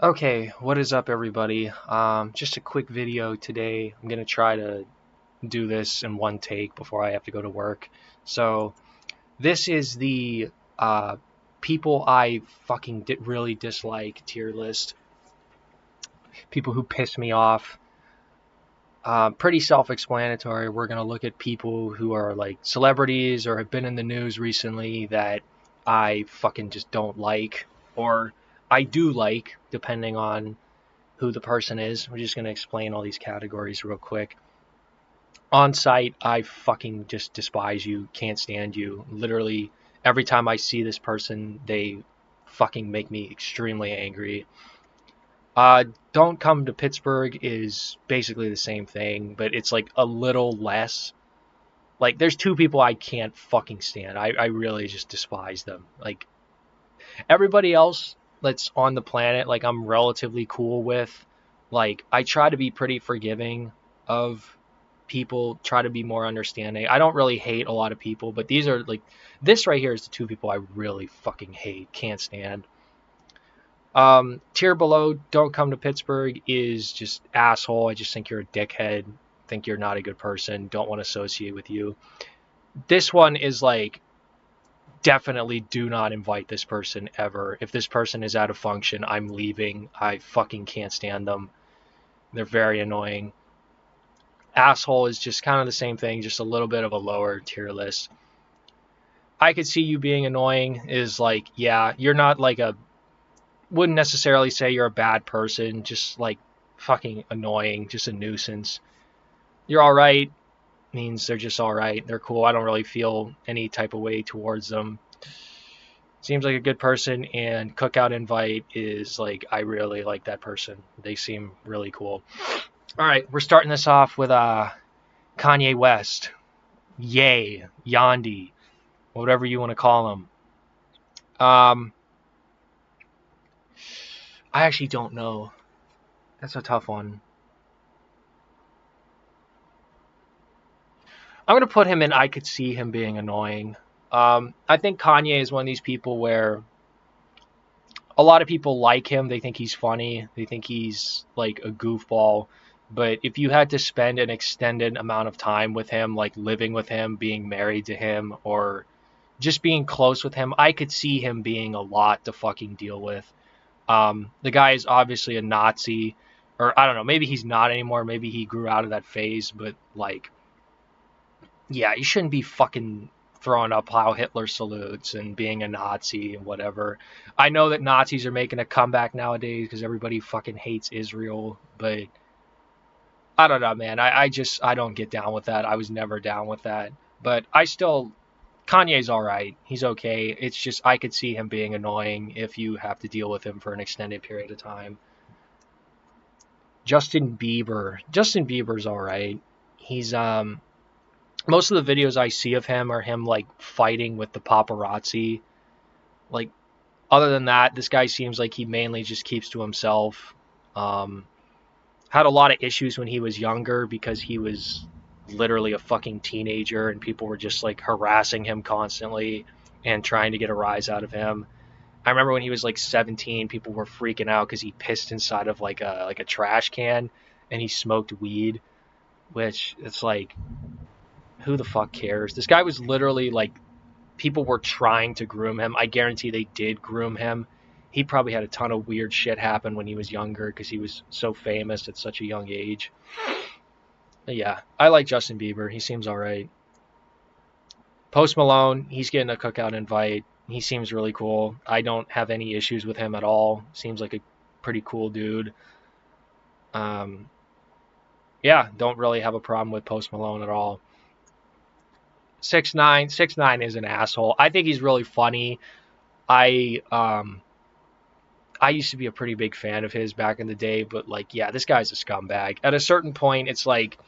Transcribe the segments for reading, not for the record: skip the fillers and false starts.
Okay, what is up, everybody? Just a quick video today. I'm gonna try to do this in one take before I have to go to work. So this is the people I fucking really dislike tier list. People who piss me off. Pretty self-explanatory. We're gonna look at people who are like celebrities or have been in the news recently that I fucking just don't like, or I do like, depending on who the person is. We're just going to explain all these categories real quick. On site, I fucking just despise you, can't stand you. Literally, every time I see this person, they fucking make me extremely angry. Don't Come to Pittsburgh is basically the same thing, but it's like a little less. Like, there's two people I can't fucking stand. I really just despise them. Like, everybody else that's on the planet, like, I'm relatively cool with. Like, I try to be pretty forgiving of people, try to be more understanding. I don't really hate a lot of people, but these are like, this right here is the two people I really fucking hate, can't stand. Tier below, Don't Come to Pittsburgh is just asshole. I just think you're a dickhead, think you're not a good person, don't want to associate with you. This one is like, definitely do not invite this person ever. If this person is out of function, I'm leaving. I fucking can't stand them. They're very annoying. Asshole is just kind of the same thing, just a little bit of a lower tier list. I could see you being annoying is like, yeah, you're not like a, wouldn't necessarily say you're a bad person, just like fucking annoying, just a nuisance. You're all right means they're just all right. They're cool. I don't really feel any type of way towards them. Seems like a good person, and Cookout Invite is like, I really like that person. They seem really cool. All right, we're starting this off with Kanye West. Yay, Yandi, whatever you want to call him. I actually don't know. That's a tough one. I'm gonna put him in. I could see him being annoying. I think Kanye is one of these people where a lot of people like him. They think he's funny. They think he's like a goofball. But if you had to spend an extended amount of time with him, like living with him, being married to him, or just being close with him, I could see him being a lot to fucking deal with. The guy is obviously a Nazi, or I don't know, maybe he's not anymore. Maybe he grew out of that phase, but like, yeah, you shouldn't be fucking throwing up how Hitler salutes and being a Nazi and whatever. I know that Nazis are making a comeback nowadays because everybody fucking hates Israel, but I don't know, man. I don't get down with that. I was never down with that. But Kanye's all right. He's okay. It's just I could see him being annoying if you have to deal with him for an extended period of time. Justin Bieber. Justin Bieber's all right. He's most of the videos I see of him are him like fighting with the paparazzi. Like, other than that, this guy seems like he mainly just keeps to himself. Um, had a lot of issues when he was younger because he was literally a fucking teenager and people were just like harassing him constantly and trying to get a rise out of him. I remember when he was like 17, people were freaking out because he pissed inside of like a trash can and he smoked weed, which it's like, who the fuck cares? This guy was literally like, people were trying to groom him. I guarantee they did groom him. He probably had a ton of weird shit happen when he was younger because he was so famous at such a young age. But yeah, I like Justin Bieber. He seems all right. Post Malone, he's getting a cookout invite. He seems really cool. I don't have any issues with him at all. Seems like a pretty cool dude. Um, yeah, don't really have a problem with Post Malone at all. 6ix9ine is an asshole. I think he's really funny. I I used to be a pretty big fan of his back in the day, but like, yeah, this guy's a scumbag. At a certain point, it's like,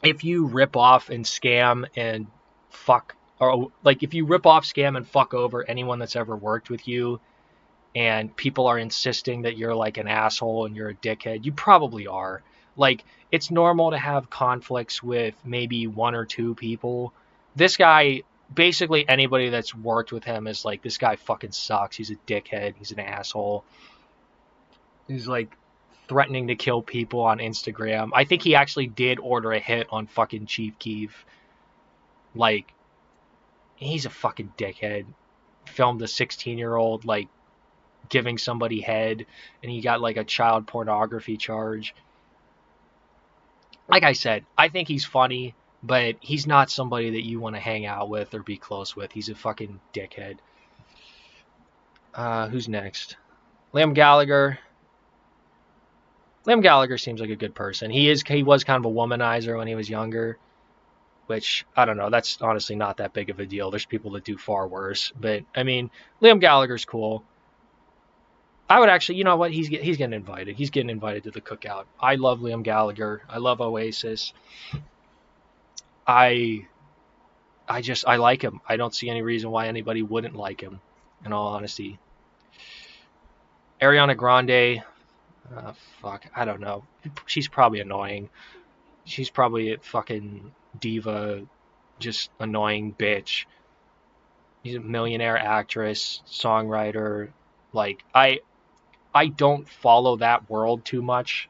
if you rip off and scam and fuck, or like if you rip off, scam, and fuck over anyone that's ever worked with you, and people are insisting that you're like an asshole and you're a dickhead, you probably are. Like, it's normal to have conflicts with maybe one or two people. This guy, basically anybody that's worked with him is like, this guy fucking sucks. He's a dickhead. He's an asshole. He's like threatening to kill people on Instagram. I think he actually did order a hit on fucking Chief Keef. Like, he's a fucking dickhead. Filmed a 16-year-old like giving somebody head, and he got like a child pornography charge. Like I said, I think he's funny, but he's not somebody that you want to hang out with or be close with. He's a fucking dickhead. Who's next? Liam Gallagher. Liam Gallagher seems like a good person. He was kind of a womanizer when he was younger, which I don't know. That's honestly not that big of a deal. There's people that do far worse, but I mean, Liam Gallagher's cool. I would actually, you know what? He's getting invited. He's getting invited to the cookout. I love Liam Gallagher. I love Oasis. I I like him. I don't see any reason why anybody wouldn't like him. In all honesty, Ariana Grande. Fuck, I don't know. She's probably annoying. She's probably a fucking diva, just annoying bitch. She's a millionaire actress, songwriter. Like I don't follow that world too much,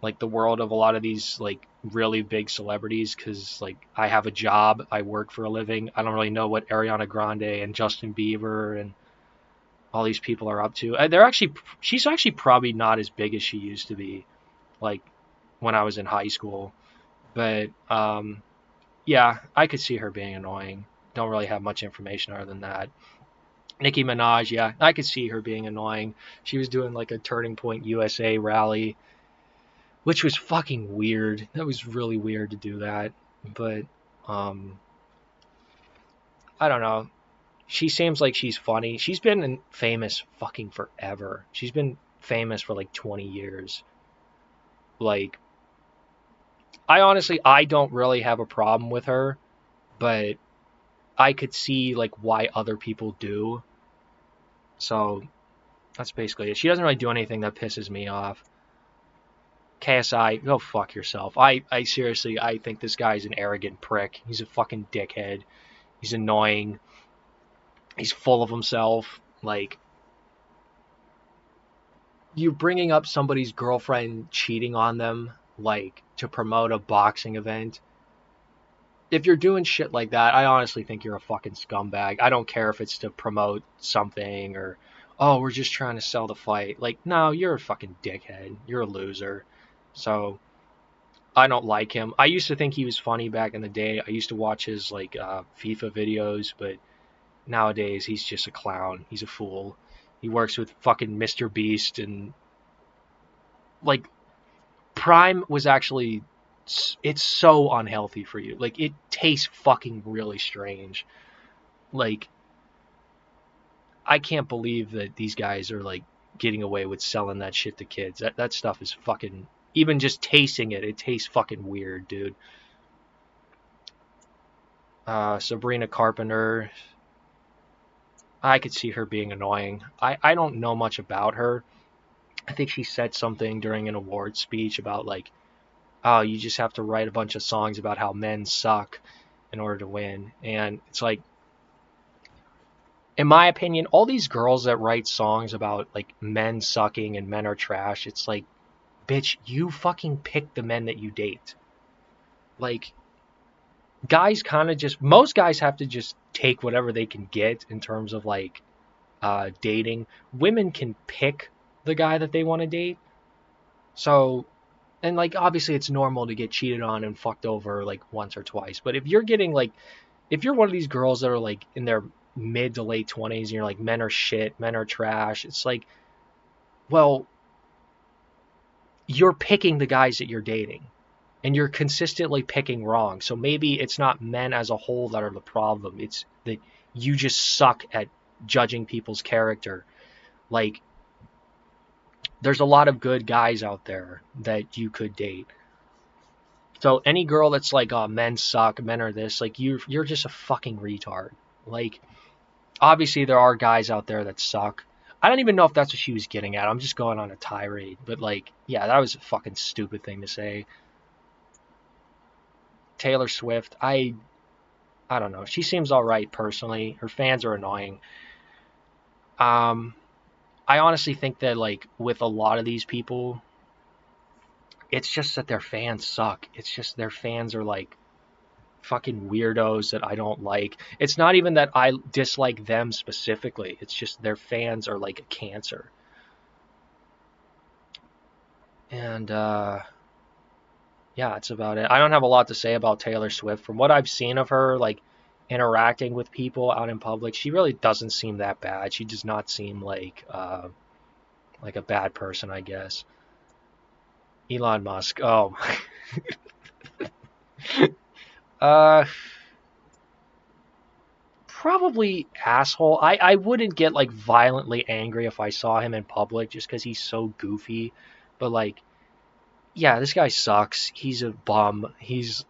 like the world of a lot of these like really big celebrities, because like I have a job, I work for a living. I don't really know what Ariana Grande and Justin Bieber and all these people are up to. She's actually probably not as big as she used to be, like when I was in high school. But yeah, I could see her being annoying. Don't really have much information other than that. Nicki Minaj, yeah, I could see her being annoying. She was doing like a Turning Point USA rally, which was fucking weird. That was really weird to do that. But um, I don't know. She seems like she's funny. She's been famous fucking forever. She's been famous for like 20 years. Like, I don't really have a problem with her, but I could see like why other people do. So that's basically it. She doesn't really do anything that pisses me off. KSI, go fuck yourself. I seriously, I think this guy's an arrogant prick. He's a fucking dickhead. He's annoying. He's full of himself. Like, you bringing up somebody's girlfriend cheating on them, like, to promote a boxing event. If you're doing shit like that, I honestly think you're a fucking scumbag. I don't care if it's to promote something or, oh, we're just trying to sell the fight. Like, no, you're a fucking dickhead. You're a loser. So, I don't like him. I used to think he was funny back in the day. I used to watch his, like, FIFA videos, but nowadays he's just a clown. He's a fool. He works with fucking Mr. Beast, and like Prime was actually, it's so unhealthy for you. Like, it tastes fucking really strange. Like, I can't believe that these guys are like getting away with selling that shit to kids. That stuff is fucking, even just tasting it, it tastes fucking weird, dude. Sabrina Carpenter, I could see her being annoying. I don't know much about her. I think she said something during an award speech about like, oh, you just have to write a bunch of songs about how men suck in order to win. And it's like, in my opinion, all these girls that write songs about like men sucking and men are trash, it's like, bitch, you fucking pick the men that you date. Like, guys kind of just, most guys have to just take whatever they can get in terms of like dating. Women can pick the guy that they want to date. So, and like obviously it's normal to get cheated on and fucked over like once or twice. But if you're getting like, if you're one of these girls that are like in their mid to late 20s and you're like, men are shit, men are trash, it's like, well, you're picking the guys that you're dating and you're consistently picking wrong. So maybe it's not men as a whole that are the problem. It's that you just suck at judging people's character. Like, there's a lot of good guys out there that you could date. So any girl that's like, oh, men suck, men are this, like you're just a fucking retard. Like, obviously there are guys out there that suck. I don't even know if that's what she was getting at. I'm just going on a tirade. But like, yeah, that was a fucking stupid thing to say. Taylor Swift, I don't know. She seems all right personally. Her fans are annoying. Um I honestly think that, like, with a lot of these people, it's just that their fans suck. It's just their fans are like fucking weirdos that I don't like. It's not even that I dislike them specifically. It's just their fans are like a cancer. And yeah, that's about it. I don't have a lot to say about Taylor Swift. From what I've seen of her, like interacting with people out in public, she really doesn't seem that bad. She does not seem like a bad person, I guess. Elon Musk. Oh, uh, probably asshole. I wouldn't get like violently angry if I saw him in public just because he's so goofy. But like, yeah, this guy sucks. He's a bum. He's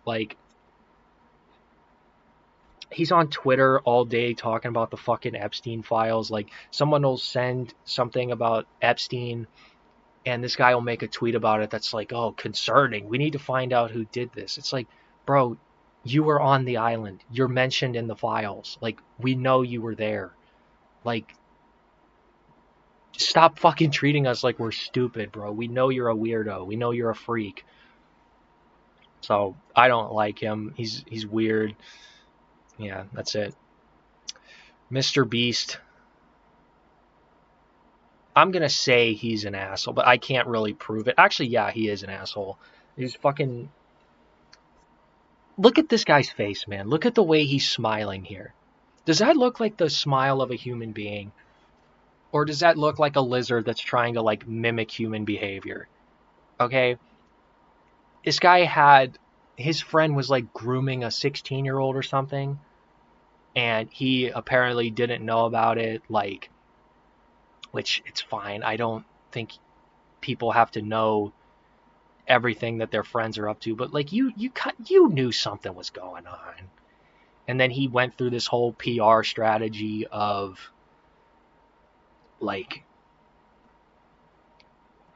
on Twitter all day talking about the fucking Epstein files. Like, someone will send something about Epstein, and this guy will make a tweet about it that's like, oh, concerning. We need to find out who did this. It's like, bro, you were on the island. You're mentioned in the files. Like, we know you were there. Like, stop fucking treating us like we're stupid, bro. We know you're a weirdo. We know you're a freak. So I don't like him. He's weird. Yeah, that's it. Mr. Beast. I'm gonna say he's an asshole, but I can't really prove it. Actually, yeah, he is an asshole. He's fucking. Look at this guy's face, man. Look at the way he's smiling here. Does that look like the smile of a human being? Or does that look like a lizard that's trying to like mimic human behavior? Okay? This guy had his friend was like grooming a 16-year-old or something, and he apparently didn't know about it, like, which it's fine. I don't think people have to know everything that their friends are up to, but like you knew something was going on. And then he went through this whole PR strategy of like,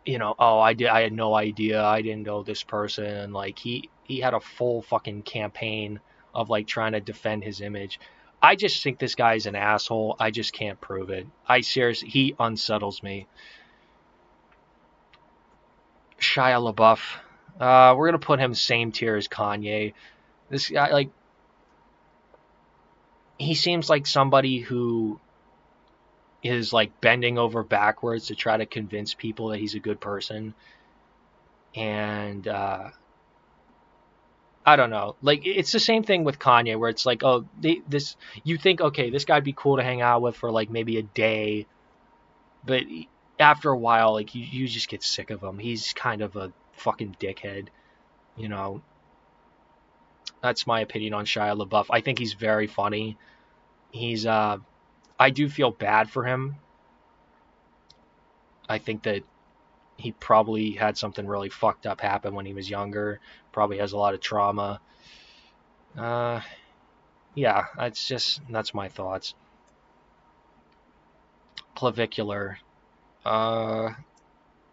oh, I had no idea, I didn't know this person, and like he had a full fucking campaign of like trying to defend his image. I just think this guy's an asshole. I just can't prove it. I seriously, he unsettles me. Shia LaBeouf. We're gonna put him same tier as Kanye. This guy, like, he seems like somebody who is like bending over backwards to try to convince people that he's a good person. And I don't know. Like, it's the same thing with Kanye, where it's like, oh, this you think, okay, this guy'd be cool to hang out with for like maybe a day, but after a while, like you just get sick of him. He's kind of a fucking dickhead, you know. That's my opinion on Shia LaBeouf. I think he's very funny. He's I do feel bad for him. I think that he probably had something really fucked up happen when he was younger. Probably has a lot of trauma. Uh, yeah, that's my thoughts. Clavicular. Uh,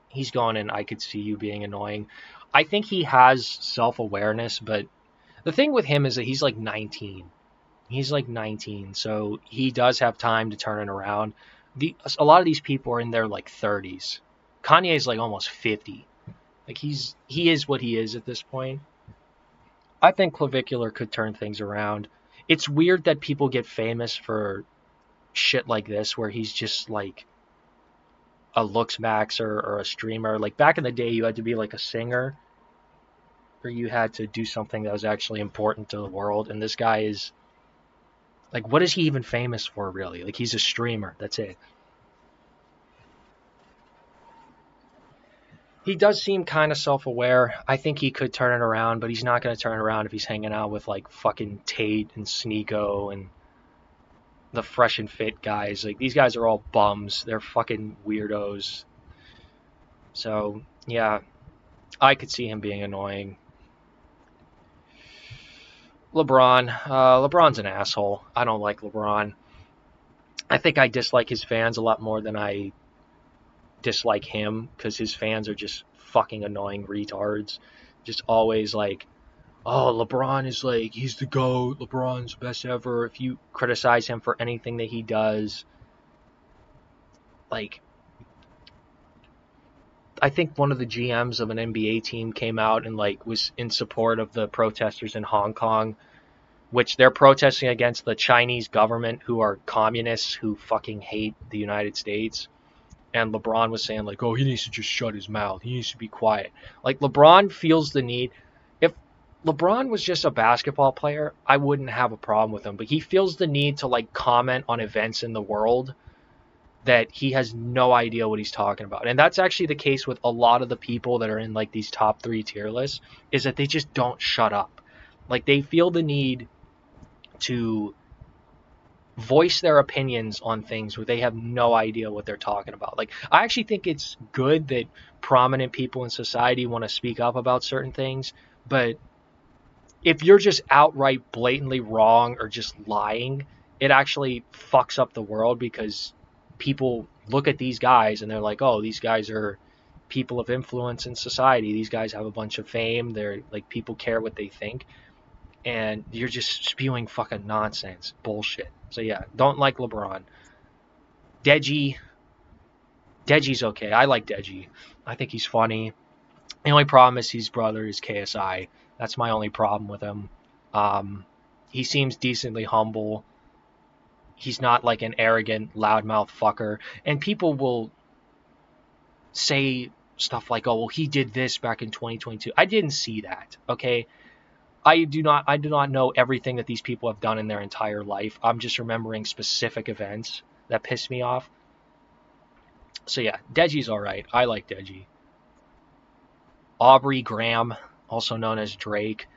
he's gone, and I could see you being annoying. I think he has self-awareness, but the thing with him is that he's like 19. He's like 19, so he does have time to turn it around. A lot of these people are in their like 30s. Kanye's like almost 50. Like, he is what he is at this point. I think Clavicular could turn things around. It's weird that people get famous for shit like this, where he's just like a looks maxer or a streamer. Like, back in the day, you had to be like a singer, or you had to do something that was actually important to the world. And this guy is like, what is he even famous for, really? Like, he's a streamer. That's it. He does seem kind of self-aware. I think he could turn it around, but he's not going to turn it around if he's hanging out with like fucking Tate and Sneeko and the Fresh and Fit guys. Like, these guys are all bums. They're fucking weirdos. So yeah, I could see him being annoying. LeBron. LeBron's an asshole. I don't like LeBron. I think I dislike his fans a lot more than I dislike him, because his fans are just fucking annoying retards. Just always like, oh, LeBron is like, he's the GOAT, LeBron's the best ever. If you criticize him for anything that he does, like, I think one of the GMs of an NBA team came out and like was in support of the protesters in Hong Kong, which they're protesting against the Chinese government, who are communists who fucking hate the United States. And LeBron was saying like, oh, he needs to just shut his mouth. He needs to be quiet. Like, LeBron feels the need. If LeBron was just a basketball player, I wouldn't have a problem with him. But he feels the need to like comment on events in the world that he has no idea what he's talking about. And that's actually the case with a lot of the people that are in like these top 3 tier lists, is that they just don't shut up. Like, they feel the need to voice their opinions on things where they have no idea what they're talking about. Like, I actually think it's good that prominent people in society want to speak up about certain things, but if you're just outright blatantly wrong or just lying, it actually fucks up the world, because people look at these guys and they're like, oh, these guys are people of influence in society. These guys have a bunch of fame. They're like, people care what they think. And you're just spewing fucking nonsense, bullshit. So yeah, don't like LeBron. Deji. Deji's okay. I like Deji. I think he's funny. The only problem is his brother is KSI. That's my only problem with him. He seems decently humble. He's not like an arrogant, loudmouth fucker. And people will say stuff like, oh, well, he did this back in 2022. I didn't see that, okay? I do not know everything that these people have done in their entire life. I'm just remembering specific events that pissed me off. So yeah, Deji's alright. I like Deji. Aubrey Graham, also known as Drake.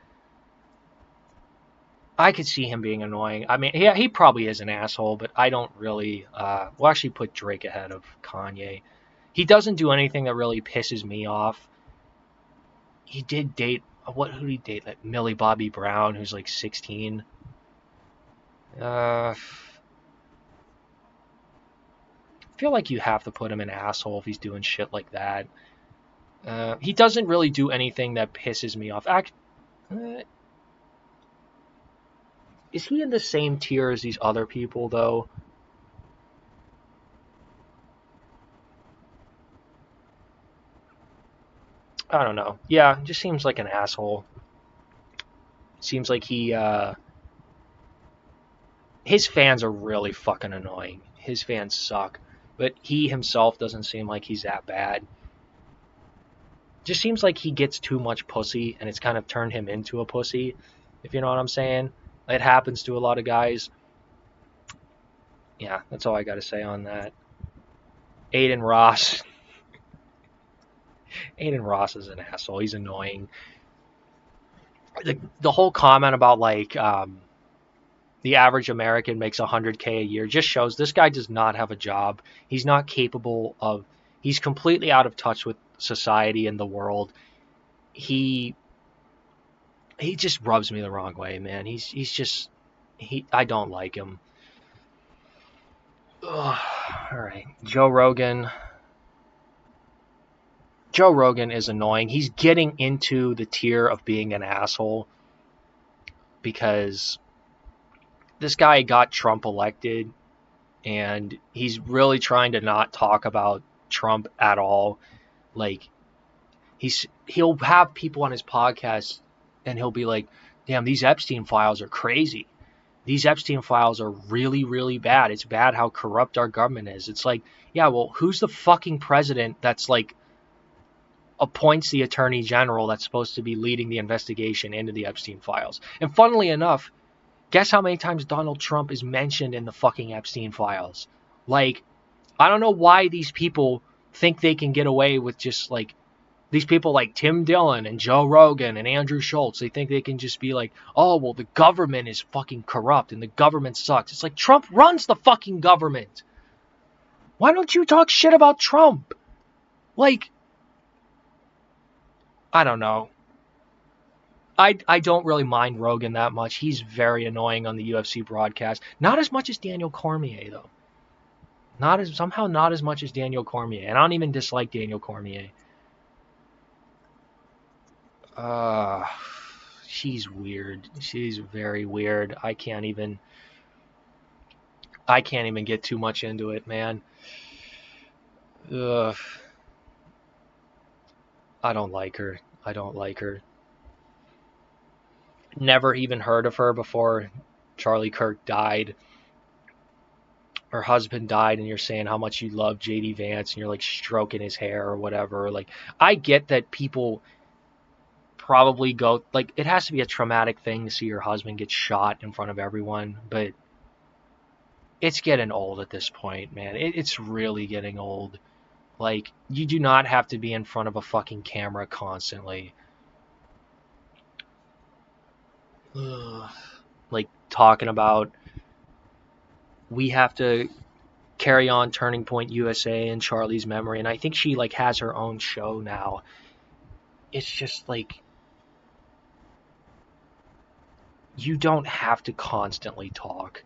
I could see him being annoying. I mean, yeah, he probably is an asshole, but I don't really... we'll actually put Drake ahead of Kanye. He doesn't do anything that really pisses me off. He did date... Who did he date? Like Millie Bobby Brown, who's like 16. I feel like you have to put him an asshole if he's doing shit like that. He doesn't really do anything that pisses me off. Is he in the same tier as these other people, though? I don't know. Yeah, just seems like an asshole. Seems like his fans are really fucking annoying. His fans suck. But he himself doesn't seem like he's that bad. Just seems like he gets too much pussy, and it's kind of turned him into a pussy, if you know what I'm saying. It happens to a lot of guys. Yeah, that's all I gotta say on that. Aiden Ross. Aiden Ross is an asshole. He's annoying. The whole comment about like the average American makes $100K a year just shows this guy does not have a job. He's not capable of... He's completely out of touch with society and the world. He just rubs me the wrong way, man. He's just... I don't like him. Ugh. All right. Joe Rogan. Joe Rogan is annoying. He's getting into the tier of being an asshole because this guy got Trump elected, and he's really trying to not talk about Trump at all. Like, he'll have people on his podcast, and he'll be like, damn, these Epstein files are crazy. These Epstein files are really, really bad. It's bad how corrupt our government is. It's like, yeah, well, who's the fucking president that's like appoints the attorney general that's supposed to be leading the investigation into the Epstein files? And funnily enough, guess how many times Donald Trump is mentioned in the fucking Epstein files? Like, I don't know why these people think they can get away with just like... These people like Tim Dillon and Joe Rogan and Andrew Schultz, they think they can just be like, oh, well, the government is fucking corrupt and the government sucks. It's like, Trump runs the fucking government. Why don't you talk shit about Trump? Like, I don't know. I don't really mind Rogan that much. He's very annoying on the UFC broadcast. Not as much as Daniel Cormier, though. Somehow not as much as Daniel Cormier. And I don't even dislike Daniel Cormier. She's weird. She's very weird. I can't even get too much into it, man. Ugh. I don't like her. I don't like her. Never even heard of her before Charlie Kirk died. Her husband died, and you're saying how much you love JD Vance, and you're like stroking his hair or whatever. Like, I get that people probably go, like, it has to be a traumatic thing to see your husband get shot in front of everyone, but it's getting old at this point, man. It's really getting old. Like, you do not have to be in front of a fucking camera constantly. Ugh. Like, talking about we have to carry on Turning Point USA in Charlie's memory, and I think she like has her own show now. It's just like you don't have to constantly talk.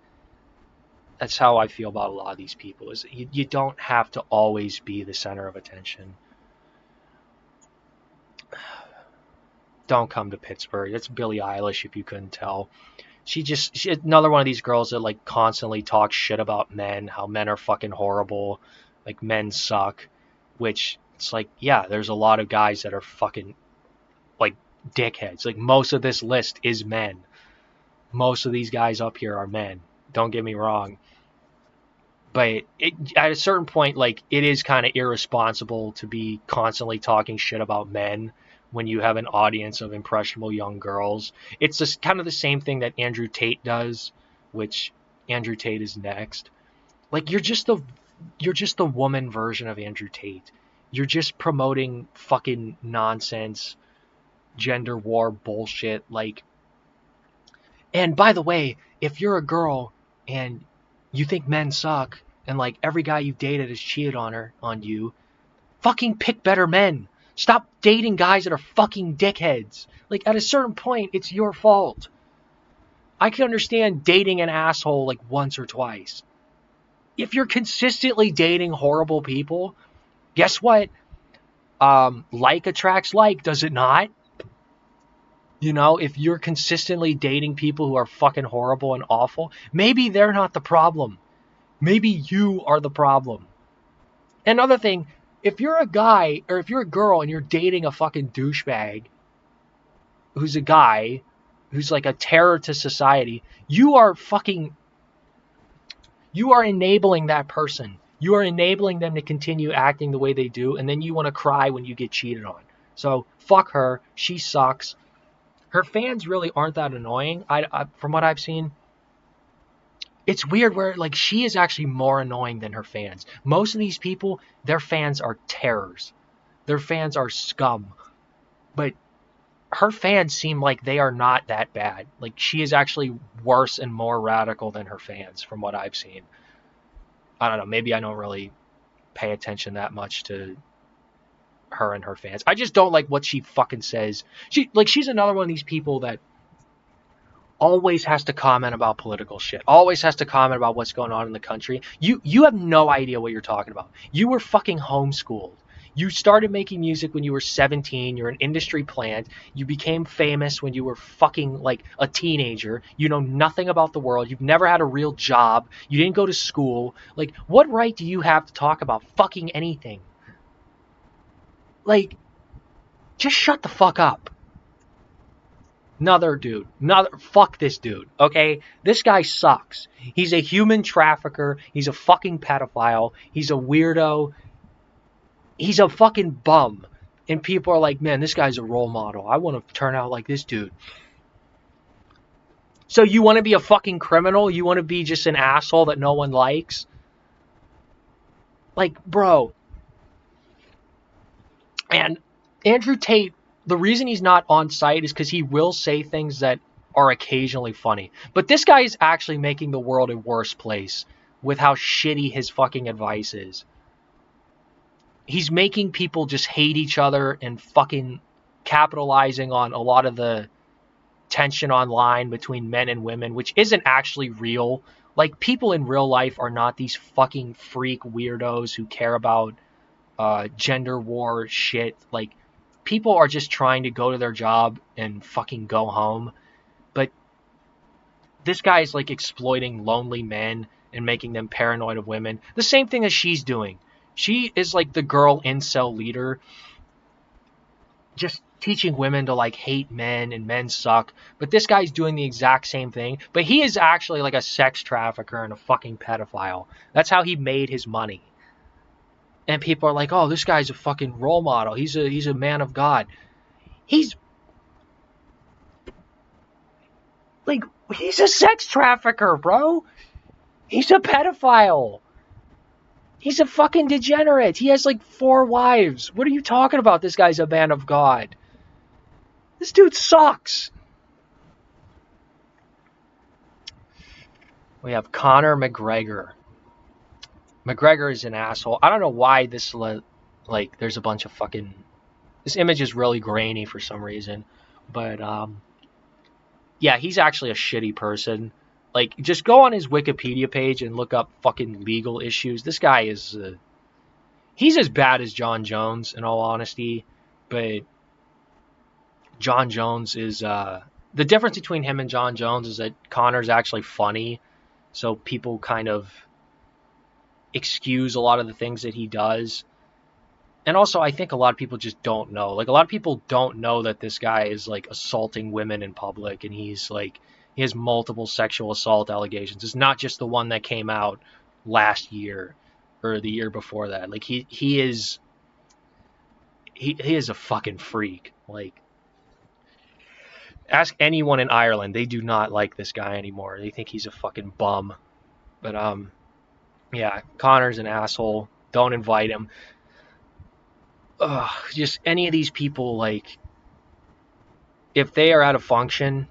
That's how I feel about a lot of these people. Is you don't have to always be the center of attention. Don't come to Pittsburgh. It's Billie Eilish, if you couldn't tell. She another one of these girls that like constantly talk shit about men, how men are fucking horrible, like men suck, which it's like, yeah, there's a lot of guys that are fucking like dickheads. Like most of this list is men. Most of these guys up here are men. Don't get me wrong. But at a certain point, like, it is kind of irresponsible to be constantly talking shit about men when you have an audience of impressionable young girls. It's just kind of the same thing that Andrew Tate does, which Andrew Tate is next. Like, you're just the woman version of Andrew Tate. You're just promoting fucking nonsense, gender war bullshit. Like, and by the way, if you're a girl and you think men suck and like every guy you've dated has cheated on you, fucking pick better men. Stop dating guys that are fucking dickheads. Like at a certain point, it's your fault. I can understand dating an asshole like once or twice. If you're consistently dating horrible people, guess what? Like attracts like, does it not? You know, if you're consistently dating people who are fucking horrible and awful, maybe they're not the problem. Maybe you are the problem. Another thing, if you're a guy or if you're a girl and you're dating a fucking douchebag who's a guy who's like a terror to society, you are enabling that person. You are enabling them to continue acting the way they do, and then you want to cry when you get cheated on. So fuck her. She sucks. Her fans really aren't that annoying. From what I've seen, it's weird where like she is actually more annoying than her fans. Most of these people, their fans are terrors. Their fans are scum. But her fans seem like they are not that bad. Like she is actually worse and more radical than her fans from what I've seen. I don't know, maybe I don't really pay attention that much to her and her fans. I just don't like what she fucking says. She's another one of these people that always has to comment about political shit. Always has to comment about what's going on in the country. You have no idea what you're talking about. You were fucking homeschooled. You started making music when you were 17. You're an industry plant. You became famous when you were fucking like a teenager. You know nothing about the world. You've never had a real job. You didn't go to school. Like, what right do you have to talk about fucking anything? Like, just shut the fuck up. Fuck this dude, okay? This guy sucks. He's a human trafficker. He's a fucking pedophile. He's a weirdo. He's a fucking bum. And people are like, man, this guy's a role model. I want to turn out like this dude. So you want to be a fucking criminal? You want to be just an asshole that no one likes? Like, bro. And Andrew Tate, the reason he's not on site is because he will say things that are occasionally funny. But this guy is actually making the world a worse place with how shitty his fucking advice is. He's making people just hate each other and fucking capitalizing on a lot of the tension online between men and women, which isn't actually real. Like, people in real life are not these fucking freak weirdos who care about gender war shit. Like, people are just trying to go to their job and fucking go home. But this guy is like exploiting lonely men and making them paranoid of women. The same thing as she's doing. She is like the girl incel leader. just teaching women to like hate men and men suck. But this guy's doing the exact same thing. But he is actually like a sex trafficker and a fucking pedophile. That's how he made his money. And people are like, oh, this guy's a fucking role model. He's a man of God. He's like, he's a sex trafficker, bro. He's a pedophile. He's a fucking degenerate. He has like 4 wives. What are you talking about? This guy's a man of God. This dude sucks. We have Conor McGregor. McGregor is an asshole. I don't know why this, like, there's a bunch of fucking... This image is really grainy for some reason. But, yeah, he's actually a shitty person. Like, just go on his Wikipedia page and look up fucking legal issues. This guy is... he's as bad as Jon Jones, in all honesty. But Jon Jones is... the difference between him and Jon Jones is that Conor's actually funny. So people kind of excuse a lot of the things that he does. And also, I think a lot of people just don't know. Like, a lot of people don't know that this guy is, like, assaulting women in public. And he's, like, he has multiple sexual assault allegations. It's not just the one that came out last year or the year before that. Like, he is a fucking freak. Like, ask anyone in Ireland. They do not like this guy anymore. They think he's a fucking bum. But, yeah, Conor's an asshole. Don't invite him. Just any of these people, like, if they are at a function,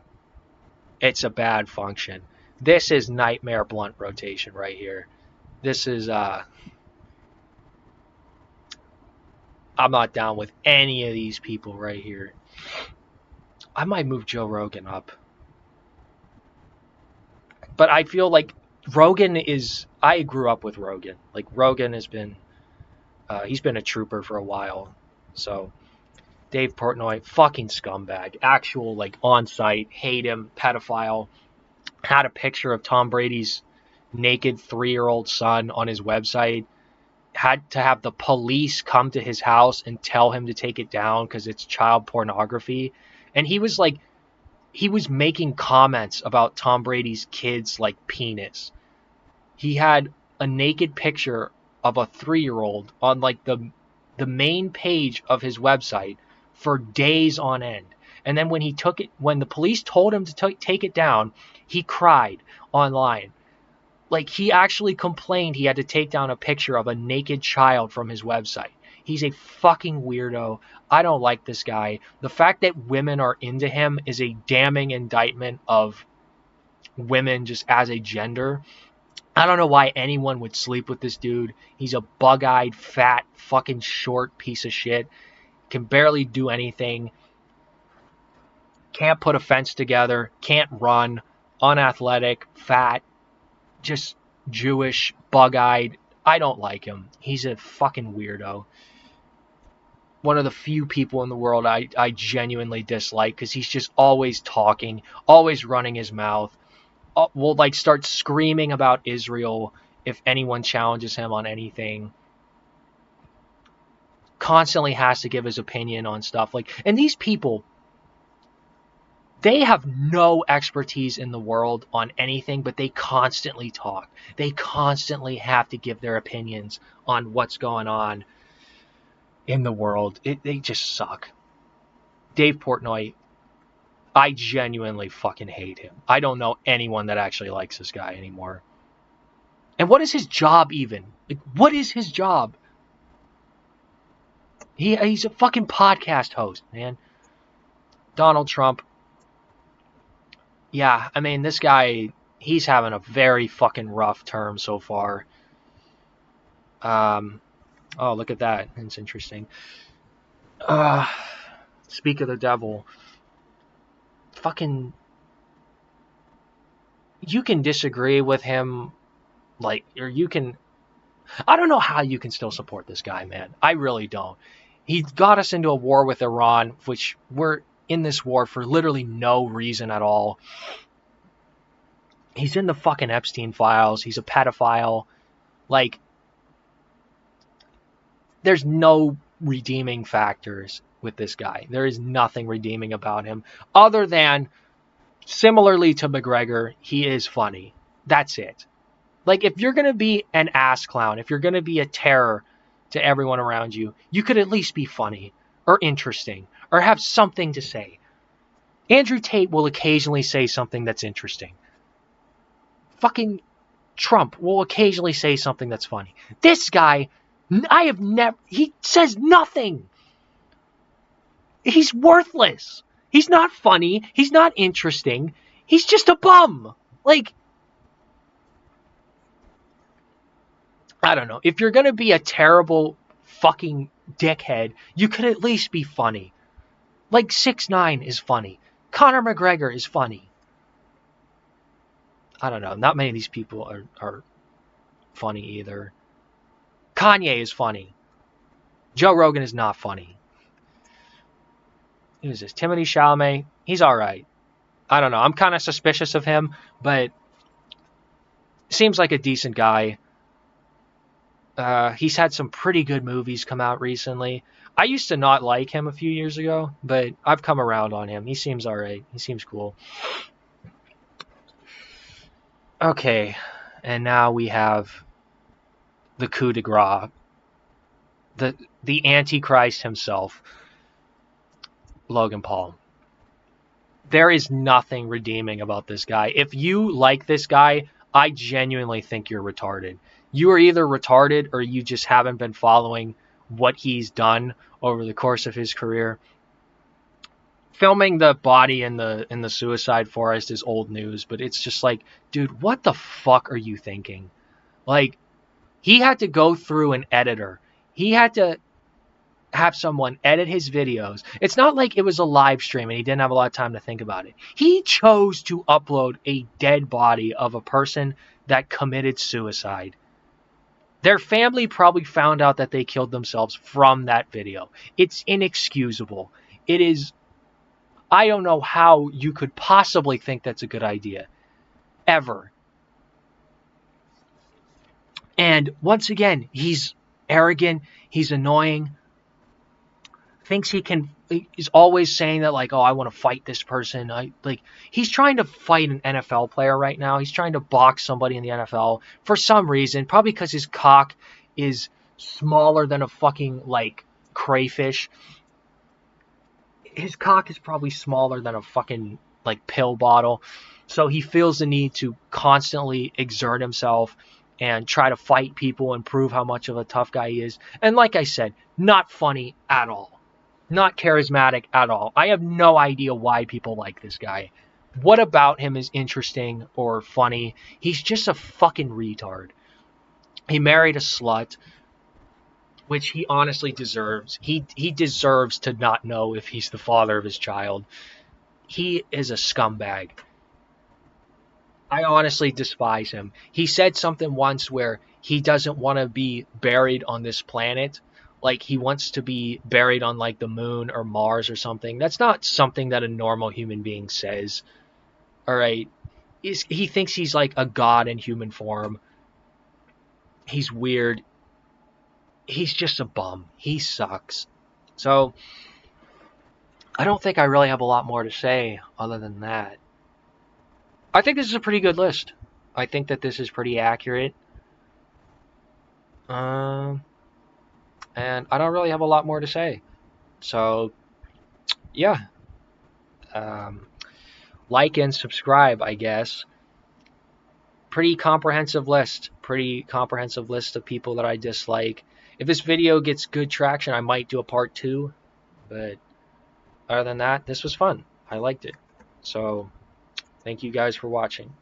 it's a bad function. This is nightmare blunt rotation right here. This is, I'm not down with any of these people right here. I might move Joe Rogan up. But I feel like Rogan is... I grew up with Rogan. Like, Rogan has been... he's been a trooper for a while. So, Dave Portnoy, fucking scumbag. Actual, like, on-site, hate him, pedophile. Had a picture of Tom Brady's naked 3-year-old son on his website. Had to have the police come to his house and tell him to take it down because it's child pornography. And he was like... He was making comments about Tom Brady's kid's, like, penis. He had a naked picture of a 3-year-old on, like, the main page of his website for days on end. And then when the police told him to take it down, he cried online. Like, he actually complained he had to take down a picture of a naked child from his website. He's a fucking weirdo. I don't like this guy. The fact that women are into him is a damning indictment of women just as a gender. I don't know why anyone would sleep with this dude. He's a bug-eyed, fat, fucking short piece of shit. Can barely do anything. Can't put a fence together. Can't run. Unathletic. Fat. Just Jewish. Bug-eyed. I don't like him. He's a fucking weirdo. One of the few people in the world I genuinely dislike because he's just always talking. Always running his mouth. Will, like, start screaming about Israel if anyone challenges him on anything. Constantly has to give his opinion on stuff. Like, and these people, they have no expertise in the world on anything, but they constantly talk. They constantly have to give their opinions on what's going on in the world. They just suck. Dave Portnoy, I genuinely fucking hate him. I don't know anyone that actually likes this guy anymore. And what is his job even? Like, what is his job? He's a fucking podcast host, man. Donald Trump. Yeah, I mean, this guy, he's having a very fucking rough term so far. Oh, look at that. That's interesting. Speak of the devil. Fucking... You can disagree with him, like, or you can... I don't know how you can still support this guy, man. I really don't. He got us into a war with Iran, which we're in this war for literally no reason at all. He's in the fucking Epstein files. He's a pedophile. Like, there's no redeeming factors. with this guy. There is nothing redeeming about him other than, similarly to McGregor, he is funny. That's it. Like, if you're going to be an ass clown, if you're going to be a terror to everyone around you, you could at least be funny or interesting or have something to say. Andrew Tate will occasionally say something that's interesting. Fucking Trump will occasionally say something that's funny. This guy, he says nothing. He's worthless. He's not funny. He's not interesting. He's just a bum. Like, I don't know. If you're going to be a terrible fucking dickhead, you could at least be funny. Like 6ix9ine is funny. Conor McGregor is funny. I don't know. Not many of these people are funny either. Kanye is funny. Joe Rogan is not funny. Who's this? Timothée Chalamet. He's all right. I don't know. I'm kind of suspicious of him, but seems like a decent guy. He's had some pretty good movies come out recently. I used to not like him a few years ago, but I've come around on him. He seems all right. He seems cool. Okay, and now we have the coup de grace. The Antichrist himself, Logan Paul. There is nothing redeeming about this guy. If you like this guy, I genuinely think you're retarded. You are either retarded or you just haven't been following what he's done over the course of his career. Filming the body in the suicide forest is old news, but it's just like, dude, what the fuck are you thinking? Like, he had to go through an editor. He had to have someone edit his videos. It's not like it was a live stream and he didn't have a lot of time to think about it. He chose to upload a dead body of a person that committed suicide. Their family probably found out that they killed themselves from that video. It's inexcusable. It is... I don't know how you could possibly think that's a good idea. Ever. And once again, he's arrogant. He's annoying. Thinks he can... He's always saying that, like, oh, I want to fight this person. He's trying to fight an NFL player right now. He's trying to box somebody in the NFL for some reason. Probably because his cock is smaller than a fucking, like, crayfish. His cock is probably smaller than a fucking, like, pill bottle. So he feels the need to constantly exert himself and try to fight people and prove how much of a tough guy he is. And like I said, not funny at all. Not charismatic at all. I have no idea why people like this guy. What about him is interesting or funny? He's just a fucking retard. He married a slut, which he honestly deserves. He deserves to not know if he's the father of his child. He is a scumbag. I honestly despise him. He said something once where he doesn't want to be buried on this planet. Like, he wants to be buried on, like, the moon or Mars or something. That's not something that a normal human being says. All right? He thinks he's, like, a god in human form. He's weird. He's just a bum. He sucks. So, I don't think I really have a lot more to say other than that. I think this is a pretty good list. I think that this is pretty accurate. And I don't really have a lot more to say. So, yeah. Like and subscribe, I guess. Pretty comprehensive list. Pretty comprehensive list of people that I dislike. If this video gets good traction, I might do a part 2. But other than that, this was fun. I liked it. So, thank you guys for watching.